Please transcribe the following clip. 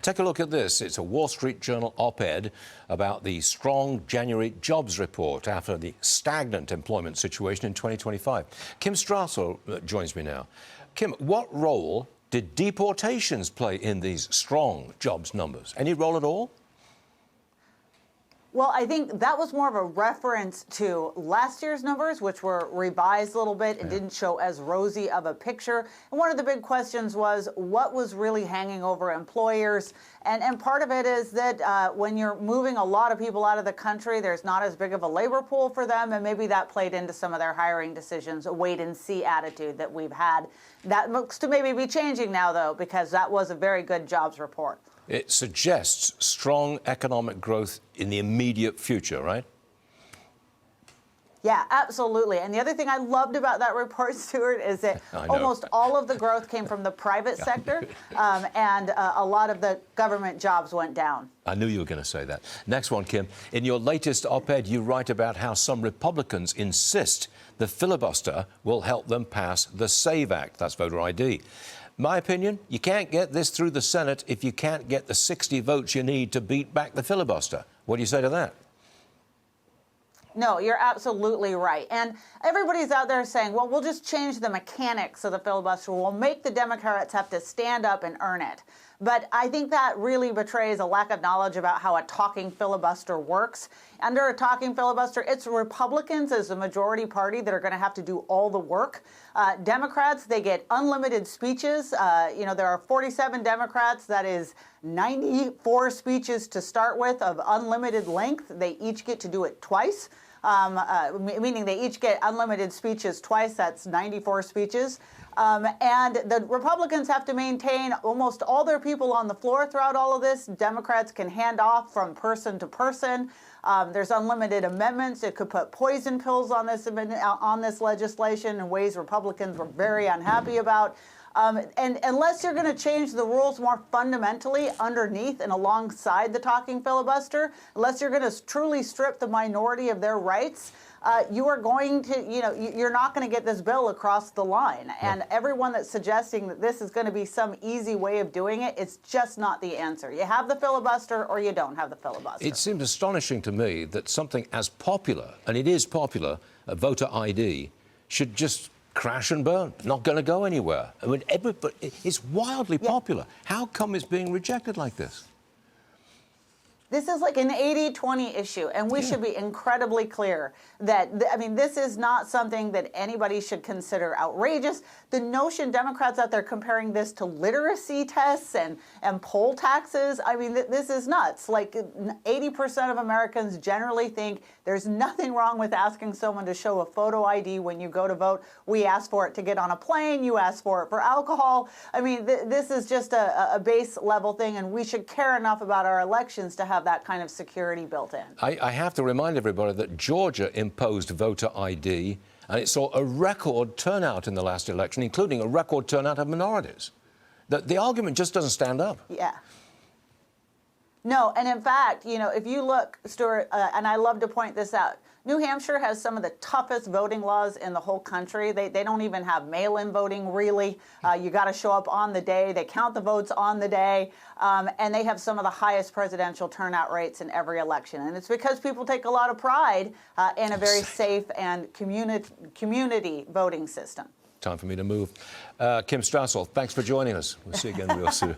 Take a look at this. It's a Wall Street Journal op-ed about the strong January jobs report after the stagnant employment situation in 2025. Kim Strassel joins me now. Kim, what role did deportations play in these strong jobs numbers? Any role at all? Well, I think that was more of a reference to last year's numbers, which were revised a little bit and didn't show as rosy of a picture. And one of the big questions was what was really hanging over employers. And part of it is that when you're moving a lot of people out of the country, there's not as big of a labor pool for them. And maybe that played into some of their hiring decisions, a wait and see attitude that we've had. That looks to maybe be changing now, though, because that was a very good jobs report. It suggests strong economic growth in the immediate future, right? Yeah, absolutely. And the other thing I loved about that report, Stuart, is that almost all of the growth came from the private sector, and a lot of the government jobs went down. I knew you were going to say that. Next one, Kim. In your latest op-ed, you write about how some Republicans insist the filibuster will help them pass the SAVE Act. That's voter ID. My opinion, you can't get this through the Senate if you can't get the 60 votes you need to beat back the filibuster. What do you say to that? No, you're absolutely right. And everybody's out there saying, well, we'll just change the mechanics of the filibuster. We'll make the Democrats have to stand up and earn it. But I think that really betrays a lack of knowledge about how a talking filibuster works. Under a talking filibuster, it's Republicans as the majority party that are going to have to do all the work. Democrats, they get unlimited speeches. There are 47 Democrats. That is 94 speeches to start with of unlimited length. They each get to do it twice. Meaning they each get unlimited speeches twice. That's 94 speeches. And the Republicans have to maintain almost all their people on the floor throughout all of this. Democrats can hand off from person to person. There's unlimited amendments. It could put poison pills on this legislation in ways Republicans were very unhappy about. And unless you're going to change the rules more fundamentally underneath and alongside the talking filibuster, unless you're going to truly strip the minority of their rights, you are going to, you're not going to get this bill across the line. And everyone that's suggesting that this is going to be some easy way of doing it, it's just not the answer. You have the filibuster or you don't have the filibuster. It seems astonishing to me that something as popular, and it is popular, voter ID, should just crash and burn, not going to go anywhere. I mean, it's wildly popular. How come it's being rejected like this? This is like an 80-20 issue, and we should be incredibly clear that, this is not something that anybody should consider outrageous. The notion Democrats out there comparing this to literacy tests and poll taxes, this is nuts. Like 80% of Americans generally think there's nothing wrong with asking someone to show a photo ID when you go to vote. We ask for it to get on a plane. You ask for it for alcohol. This is just a base level thing, and we should care enough about our elections to have that kind of security built in. I have to remind everybody that Georgia imposed voter ID, and it saw a record turnout in the last election, including a record turnout of minorities. The argument just doesn't stand up. Yeah. No, and in fact, if you look, Stuart, and I love to point this out, New Hampshire has some of the toughest voting laws in the whole country. They don't even have mail-in voting, really. You got to show up on the day. They count the votes on the day. And they have some of the highest presidential turnout rates in every election. And it's because people take a lot of pride in a very safe and community voting system. Time for me to move. Kim Strassel, thanks for joining us. We'll see you again real soon.